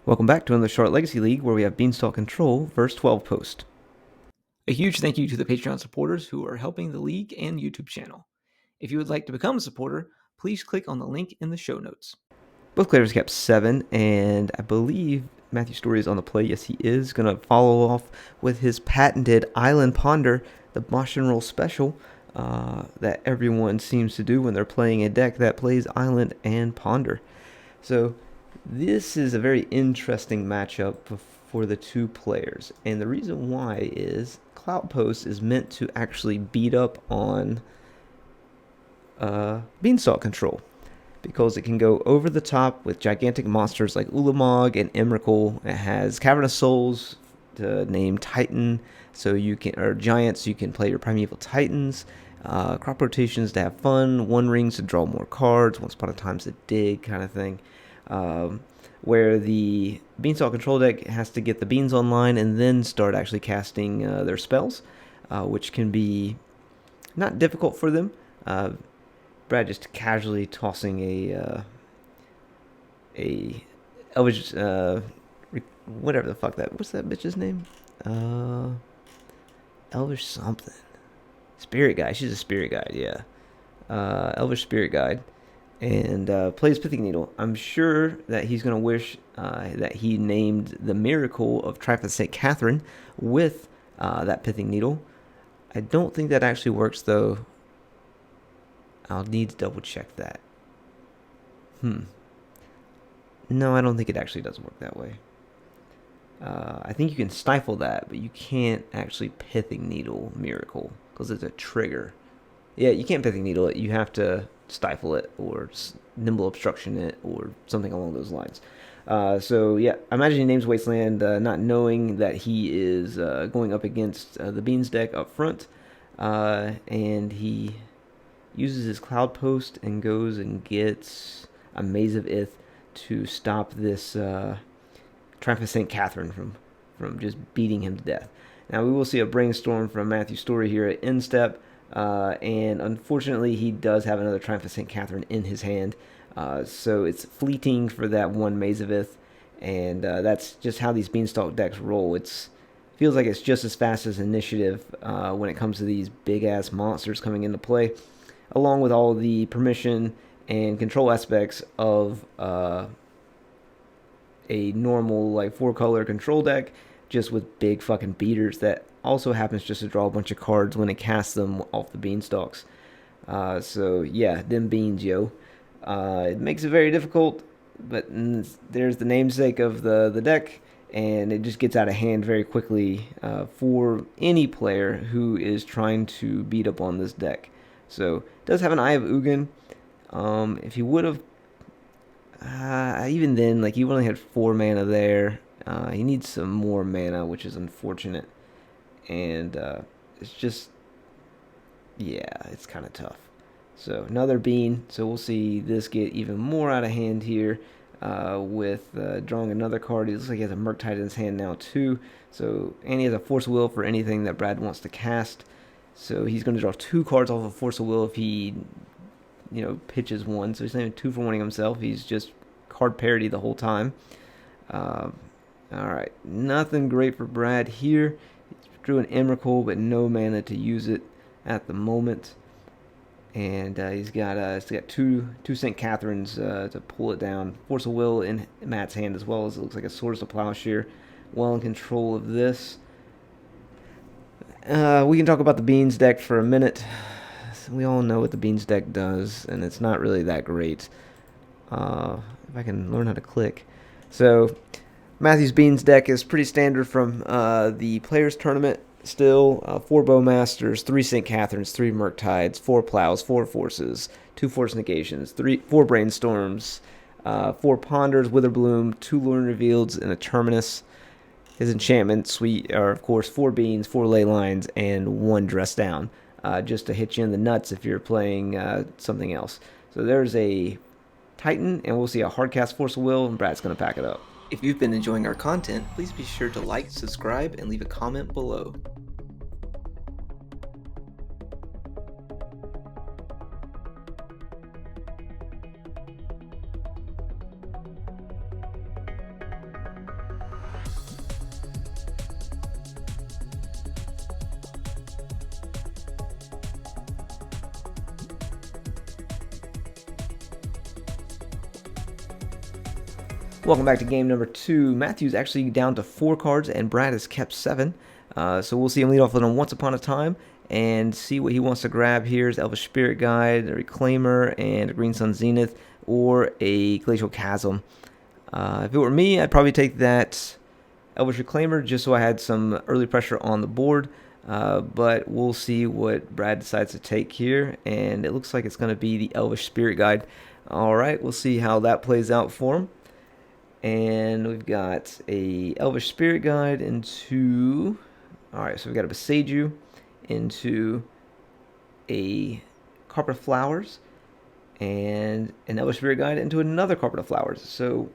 Welcome back to another short Legacy League where we have Beanstalk Control versus 12 Post. A huge thank you to the Patreon supporters who are helping the league and YouTube channel. If you would like to become a supporter, please click on the link in the show notes. Both players kept 7, and I believe Matthew Story is on the play. Yes, he is going to follow off with his patented Island Ponder, the Mosh and Roll special that everyone seems to do when they're playing a deck that plays Island and Ponder. So this is a very interesting matchup for the two players, and the reason why is Cloud Post is meant to actually beat up on Beanstalk Control, because it can go over the top with gigantic monsters like Ulamog and Emrakul. It has Cavern of Souls to name Titan, so you can, or Giants, so you can play your Primeval Titans. Crop rotations to have fun, One Rings to draw more cards, Once Upon a Time's to dig kind of thing. Where the Beanstalk control deck has to get the beans online and then start actually casting their spells, which can be not difficult for them. Brad just casually tossing a Elvish, whatever the fuck that, what's that bitch's name? Elvish something. Spirit Guide. She's a Spirit Guide, yeah. Elvish Spirit Guide. And plays Pithing Needle. I'm sure that he's going to wish that he named the Miracle of Triumph of St. Catherine with that Pithing Needle. I don't think that actually works, though. I'll need to double check that. No, I don't think it actually does work that way. I think you can stifle that, but you can't actually Pithing Needle Miracle because it's a trigger. Yeah, you can't Pithing Needle it. You have to stifle it or nimble obstruction it or something along those lines. So yeah, imagine he names Wasteland not knowing that he is going up against the Beans deck up front, and he uses his Cloud Post and goes and gets a Maze of Ith to stop this Triumph of St. Catherine from just beating him to death. Now we will see a Brainstorm from Matthew Story here at end step. And unfortunately, he does have another Triumph of St. Catherine in his hand. So it's fleeting for that one Maze of Ith. And that's just how these Beanstalk decks roll. It feels like it's just as fast as Initiative when it comes to these big-ass monsters coming into play, along with all the permission and control aspects of a normal, like, 4-color control deck, just with big fucking beaters that also happens just to draw a bunch of cards when it casts them off the Beanstalks. So yeah, them beans, yo. It makes it very difficult, but there's the namesake of the deck, and it just gets out of hand very quickly for any player who is trying to beat up on this deck. So it does have an Eye of Ugin. If he would have, even then, like, he only had 4 mana there. He needs some more mana, which is unfortunate. And it's just, yeah, it's kind of tough. So another bean. So we'll see this get even more out of hand here with drawing another card. It looks like he has a Murktide in his hand now too. So, and he has a Force of Will for anything that Brad wants to cast. So he's going to draw 2 cards off of Force of Will if he, pitches one. So he's not even 2 for 1ing himself. He's just card parity the whole time. All right, nothing great for Brad here. Drew an Emrakul, but no mana to use it at the moment. And he's got two St. Catherines to pull it down. Force of Will in Matt's hand, as well as it looks like a Swords of Plowshare. Well in control of this. We can talk about the Beans deck for a minute. We all know what the Beans deck does, and it's not really that great. If I can learn how to click. So Matthew's Beans deck is pretty standard from the Players Tournament still. 4 Bowmasters, 3 St. Catherines, 3 Murktides, 4 Plows, 4 Forces, 2 Force Negations, 4 Brainstorms, 4 Ponders, Witherbloom, 2 Luring Revealeds, and a Terminus. His enchantment suite are, of course, 4 Beans, 4 Ley Lines, and 1 Dress Down, just to hit you in the nuts if you're playing something else. So there's a Titan, and we'll see a Hardcast Force of Will, and Brad's going to pack it up. If you've been enjoying our content, please be sure to like, subscribe, and leave a comment below. Welcome back to game number 2. Matthew's actually down to 4 cards, and Brad has kept 7. So we'll see him lead off with him Once Upon a Time, and see what he wants to grab here. Is Elvish Spirit Guide, a Reclaimer, and a Green Sun Zenith, or a Glacial Chasm. If it were me, I'd probably take that Elvish Reclaimer just so I had some early pressure on the board. But we'll see what Brad decides to take here, and it looks like it's going to be the Elvish Spirit Guide. Alright, we'll see how that plays out for him. And we've got a Elvish Spirit Guide into... Alright, so we've got a Beseiju into a Carpet of Flowers, and an Elvish Spirit Guide into another Carpet of Flowers. So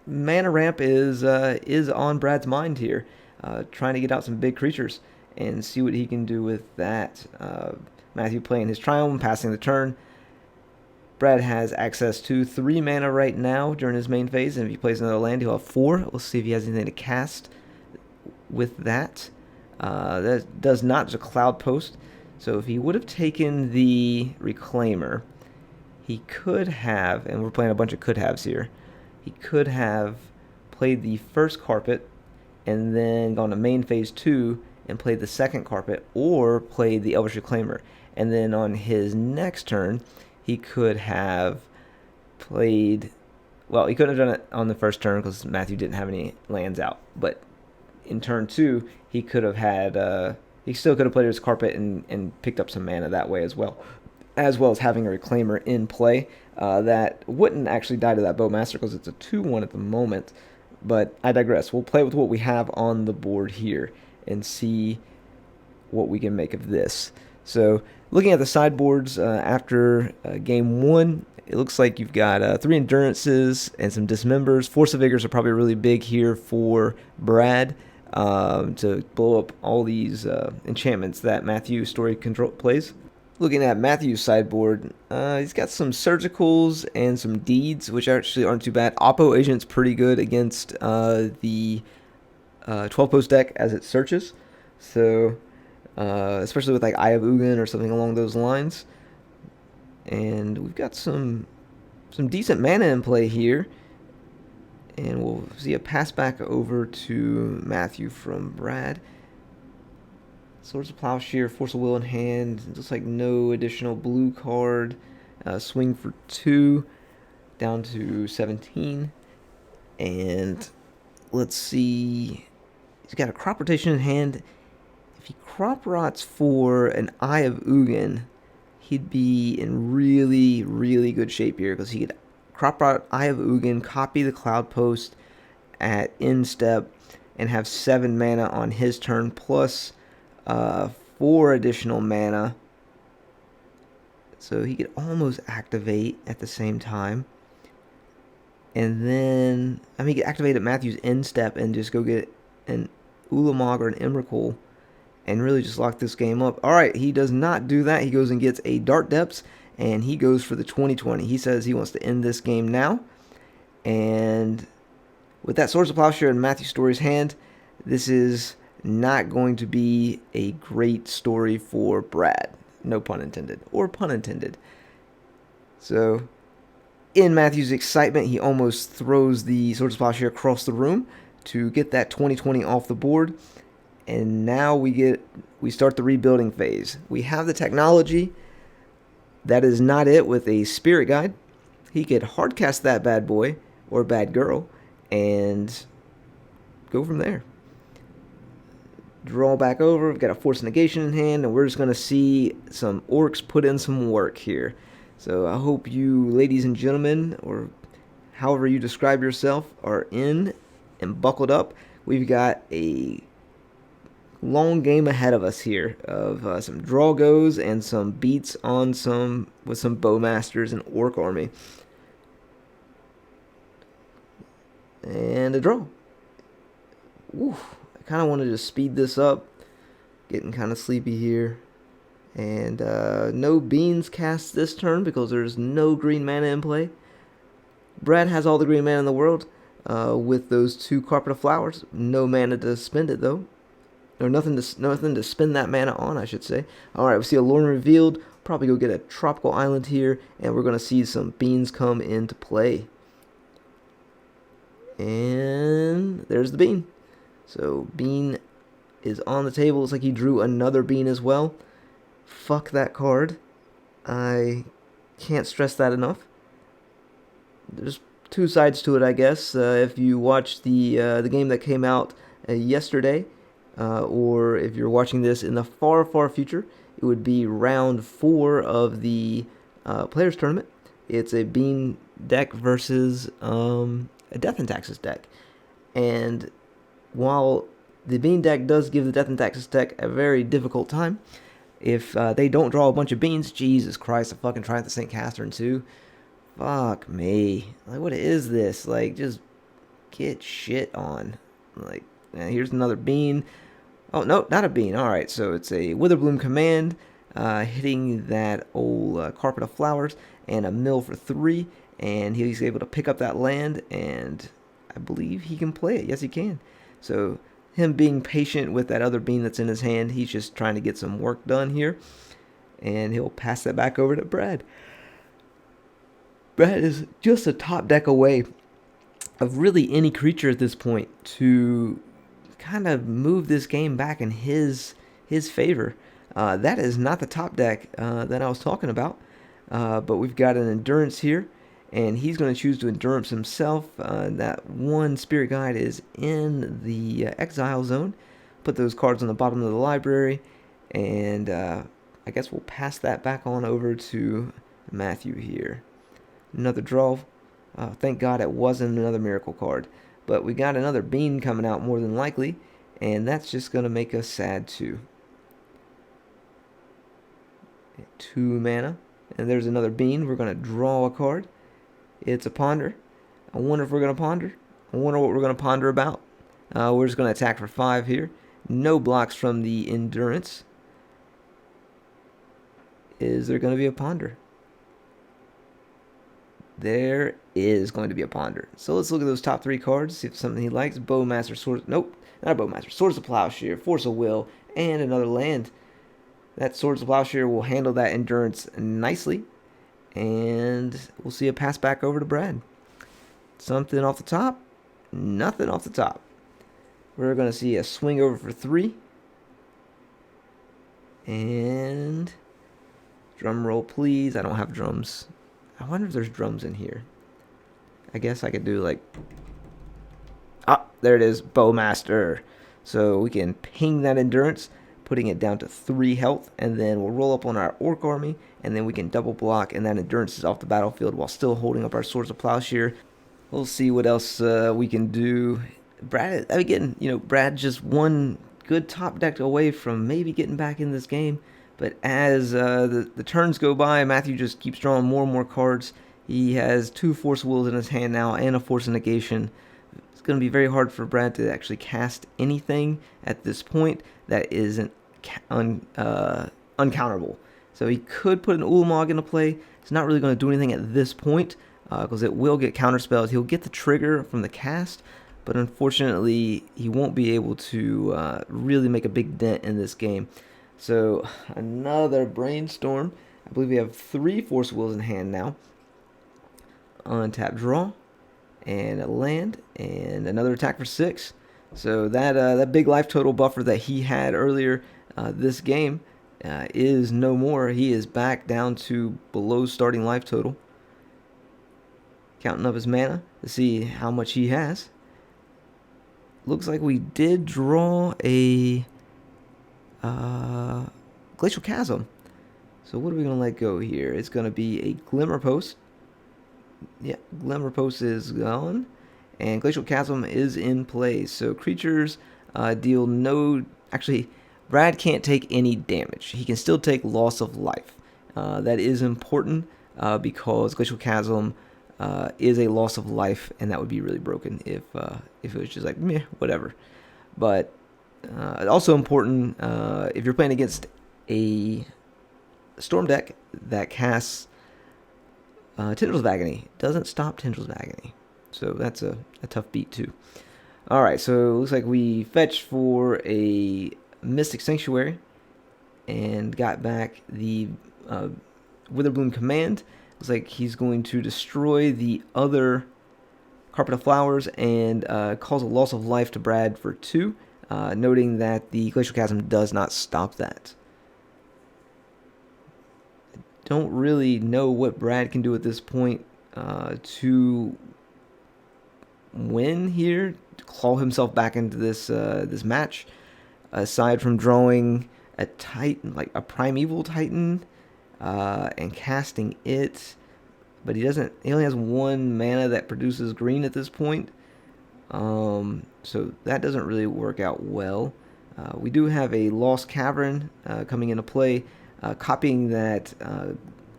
mana ramp is on Brad's mind here, trying to get out some big creatures and see what he can do with that. Matthew playing his Triumph, passing the turn. Brad has access to 3 mana right now during his main phase, and if he plays another land, he'll have 4. We'll see if he has anything to cast with that. That does not. There's a Cloud Post. So if he would have taken the Reclaimer, he could have, and we're playing a bunch of could-haves here, he could have played the first Carpet and then gone to main phase 2 and played the second Carpet, or played the Elvish Reclaimer. And then on his next turn, he could have played... Well, he couldn't have done it on the first turn because Matthew didn't have any lands out. But in turn 2, he could have had... he still could have played his Carpet and picked up some mana that way as well. As well as having a Reclaimer in play. That wouldn't actually die to that Bowmaster because it's a 2-1 at the moment. But I digress. We'll play with what we have on the board here and see what we can make of this. So, looking at the sideboards after game 1, it looks like you've got 3 Endurances and some Dismembers. Force of Vigors are probably really big here for Brad to blow up all these enchantments that Matthew's Story Control plays. Looking at Matthew's sideboard, he's got some Surgicals and some Deeds, which actually aren't too bad. Oppo Agent's pretty good against the 12-post deck as it searches. So, especially with like Eye of Ugin or something along those lines. And we've got some decent mana in play here. And we'll see a pass back over to Matthew from Brad. Swords of Plowshare, Force of Will in hand. Looks like no additional blue card. Swing for 2, down to 17. And let's see. He's got a Crop Rotation in hand. If he Crop Rots for an Eye of Ugin, he'd be in really, really good shape here because he could Crop Rot Eye of Ugin, copy the Cloud Post at end step, and have 7 mana on his turn, plus 4 additional mana. So he could almost activate at the same time. And then, I mean, he could activate at Matthew's end step and just go get an Ulamog or an Emrakul and really just lock this game up. Alright, he does not do that. He goes and gets a Dark Depths, and he goes for the 20/20. He says he wants to end this game now. And with that Swords of Plowshare in Matthew Story's hand, this is not going to be a great story for Brad. No pun intended. Or pun intended. So, in Matthew's excitement, he almost throws the Swords of Plowshare across the room to get that 20/20 off the board. And now we start the rebuilding phase. We have the technology. That is not it with a Spirit Guide. He could hardcast that bad boy or bad girl and go from there. Draw back over. We've got a Force Negation in hand, and we're just going to see some orcs put in some work here. So I hope you, ladies and gentlemen, or however you describe yourself, are in and buckled up. We've got a long game ahead of us here of some draw goes and some beats on with some Bowmasters and Orc Army. And a draw. Oof. I kind of wanted to speed this up. Getting kind of sleepy here. And no beans cast this turn because there's no green mana in play. Brad has all the green mana in the world with those 2 Carpet of Flowers. No mana to spend it though. Or nothing to spend that mana on, I should say. Alright, we see a Lorn Revealed. Probably go get a Tropical Island here. And we're going to see some beans come into play. And there's the bean. So bean is on the table. Looks like he drew another bean as well. Fuck that card. I can't stress that enough. There's two sides to it, I guess. If you watch the game that came out yesterday, or if you're watching this in the far, far future, it would be round 4 of the Players Tournament. It's a Bean deck versus a Death and Taxes deck. And while the Bean deck does give the Death and Taxes deck a very difficult time, if they don't draw a bunch of beans, Jesus Christ, I fucking tried the St. Catherine too. Fuck me. Like, what is this? Like, just get shit on. Like, here's another bean. Oh, no, not a bean. Alright, so it's a Witherbloom Command, hitting that old Carpet of Flowers, and a mill for 3, and he's able to pick up that land, and I believe he can play it. Yes, he can. So, him being patient with that other bean that's in his hand, he's just trying to get some work done here, and he'll pass that back over to Brad. Brad is just a top deck away of really any creature at this point to kind of move this game back in his favor. That is not the top deck that I was talking about, but we've got an Endurance here, and he's going to choose to Endurance himself. That one Spirit Guide is in the exile zone. Put those cards on the bottom of the library, and I guess we'll pass that back on over to Matthew here. Another draw. Thank God it wasn't another miracle card. But we got another bean coming out more than likely, and that's just going to make us sad too. 2 mana. And there's another bean. We're going to draw a card. It's a ponder. I wonder if we're going to ponder. I wonder what we're going to ponder about. We're just going to attack for 5 here. No blocks from the Endurance. Is there going to be a ponder? There is going to be a ponder. So let's look at those top 3 cards, see if something he likes. Bowmaster, Swords... Nope, not a Bowmaster. Swords of Plowshare, Force of Will, and another land. That Swords of Plowshare will handle that Endurance nicely. And we'll see a pass back over to Brad. Something off the top? Nothing off the top. We're going to see a swing over for 3. And... drum roll, please. I don't have drums. I wonder if there's drums in here. I guess I could do like... Ah, there it is. Bowmaster. So we can ping that Endurance, putting it down to 3 health, and then we'll roll up on our Orc Army, and then we can double block, and that Endurance is off the battlefield while still holding up our Swords of Plowshare. We'll see what else we can do. Brad, again, Brad just one good top deck away from maybe getting back in this game. But as the turns go by, Matthew just keeps drawing more and more cards. He has 2 Force Wills in his hand now and a Force of Negation. It's going to be very hard for Brad to actually cast anything at this point that isn't uncounterable. So he could put an Ulamog into play. It's not really going to do anything at this point because it will get counterspells. He'll get the trigger from the cast, but unfortunately he won't be able to really make a big dent in this game. So, another Brainstorm. I believe we have 3 Force Wills in hand now. Untap draw. And a land. And another attack for 6. So, that big life total buffer that he had earlier this game is no more. He is back down to below starting life total. Counting up his mana to see how much he has. Looks like we did draw a... Glacial Chasm. So what are we going to let go here? It's going to be a Glimmer Post. Yeah, Glimmer Post is gone. And Glacial Chasm is in play. So creatures deal no... Actually, Brad can't take any damage. He can still take loss of life. That is important because Glacial Chasm is a loss of life, and that would be really broken if it was just like, meh, whatever. But... also important if you're playing against a Storm deck that casts Tendrils of Agony. Doesn't stop Tendrils of Agony. So that's a tough beat too. Alright, so it looks like we fetched for a Mystic Sanctuary and got back the Witherbloom Command. Looks like he's going to destroy the other Carpet of Flowers and calls a loss of life to Brad for 2, noting that the Glacial Chasm does not stop that. Don't really know what Brad can do at this point to win here, to claw himself back into this this match. Aside from drawing a Titan, like a Primeval Titan, and casting it, but he doesn't. He only has 1 mana that produces green at this point, so that doesn't really work out well. We do have a Lost Cavern coming into play, copying that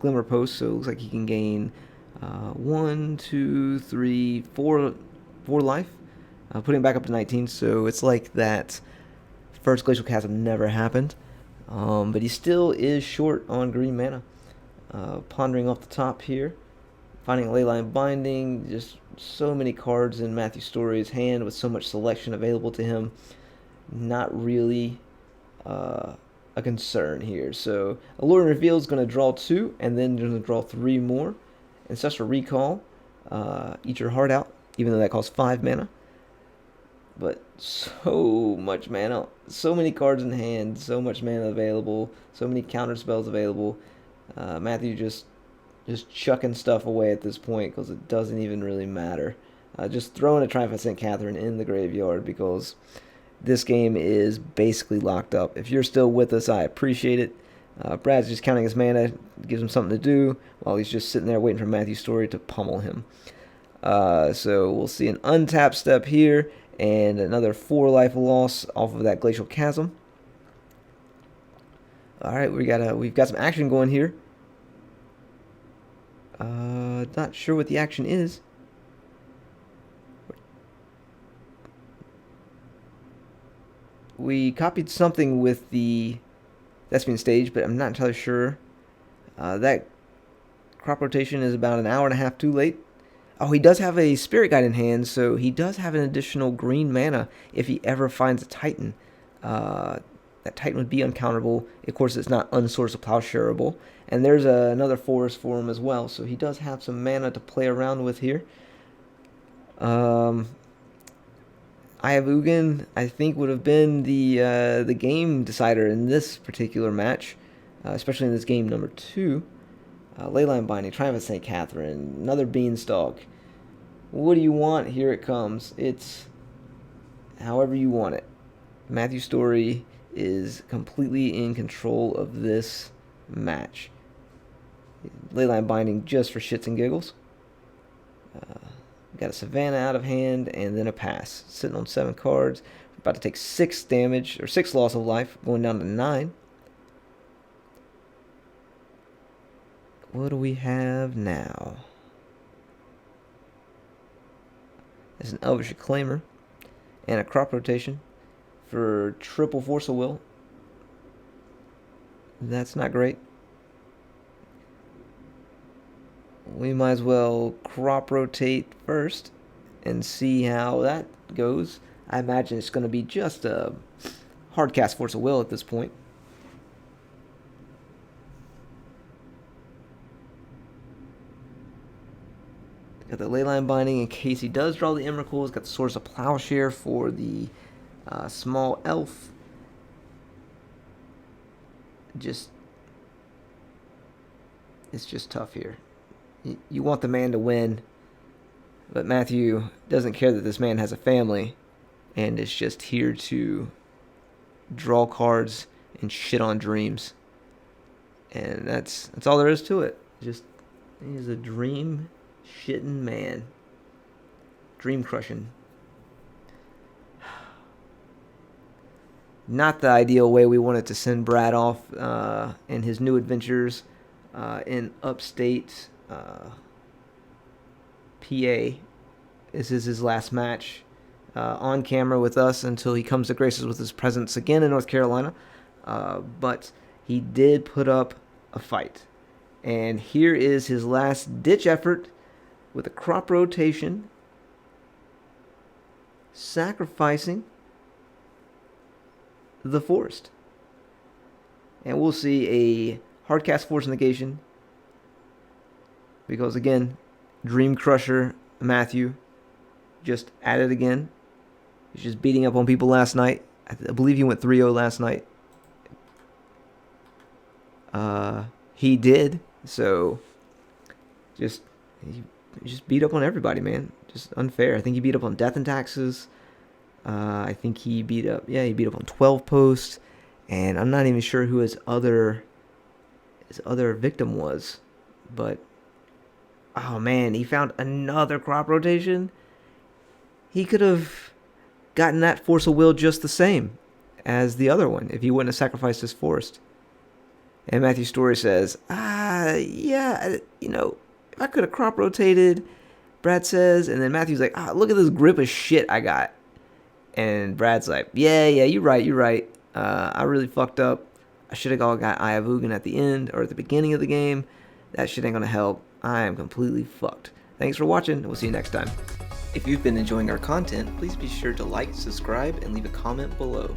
Glimmer Post, so it looks like he can gain 1, 2, 3, 4 life, putting it back up to 19. So it's like that first Glacial Chasm never happened, but he still is short on green mana. Pondering off the top here, finding a Leyline Binding, just so many cards in Matthew Story's hand with so much selection available to him. Not really a concern here. So Alluring Reveal is going to draw 2, and then going to draw 3 more. Ancestral Recall, eat your heart out, even though that costs 5 mana. But so much mana, so many cards in hand, so much mana available, so many counter spells available. Matthew just chucking stuff away at this point because it doesn't even really matter. Just throwing a Triumphant St. Catherine in the graveyard because this game is basically locked up. If you're still with us, I appreciate it. Brad's just counting his mana, gives him something to do while he's just sitting there waiting for Matthew's Story to pummel him. So we'll see an untap step here and another 4 life loss off of that Glacial Chasm. All right, we've got some action going here. Not sure what the action is. We copied something with the Thespian Stage, but I'm not entirely sure. That crop rotation is about an hour and a half too late. Oh, he does have a Spirit Guide in hand, so he does have an additional green mana if he ever finds a Titan. That Titan would be uncounterable. Of course, it's not Unsourced Plowshareable. And there's another forest for him as well, so he does have some mana to play around with here. Eye of Ugin, I think, would have been the game decider in this particular match, especially in this game number 2. Leyline Binding, Triumphant St. Catherine, another Beanstalk. What do you want? Here it comes. It's however you want it. Matthew Story is completely in control of this match. Leyline Binding just for shits and giggles. Got a Savannah out of hand and then a pass. Sitting on 7 cards. About to take 6 damage, or 6 loss of life, going down to 9. What do we have now? There's an Elvish Acclaimer and a crop rotation for triple Force of Will. That's not great. We might as well crop rotate first and see how that goes. I imagine it's going to be just a hard cast Force of Will at this point. Got the Leyline Binding in case he does draw the Emrakul. He's got the Source of Plowshare for the small elf. It's just tough here. You want the man to win, but Matthew doesn't care that this man has a family and is just here to draw cards and shit on dreams. And that's all there is to it. Just, he's a dream shitting man. Dream crushing. Not the ideal way we wanted to send Brad off in his new adventures in upstate PA. This is his last match on camera with us until he comes to graces with his presence again in North Carolina. But he did put up a fight. And here is his last ditch effort with a crop rotation, sacrificing the forest. And we'll see a hardcast force negation because, again, Dream Crusher Matthew just at it again. He's just beating up on people last night. I believe he went 3-0 last night. He did. So he just beat up on everybody, man. Just unfair. I think he beat up on Death and Taxes. I think he beat up on 12 Post, and I'm not even sure who his other victim was, but oh man, he found another crop rotation. He could have gotten that Force of Will just the same as the other one if he wouldn't have sacrificed his Forest. And Matthew Story says, yeah, if I could have crop rotated, Brad says, and then Matthew's like, look at this grip of shit I got. And Brad's like, yeah, you're right. I really fucked up. I should have got Eye of Ugin at the end or at the beginning of the game. That shit ain't gonna help. I am completely fucked. Thanks for watching. We'll see you next time. If you've been enjoying our content, please be sure to like, subscribe, and leave a comment below.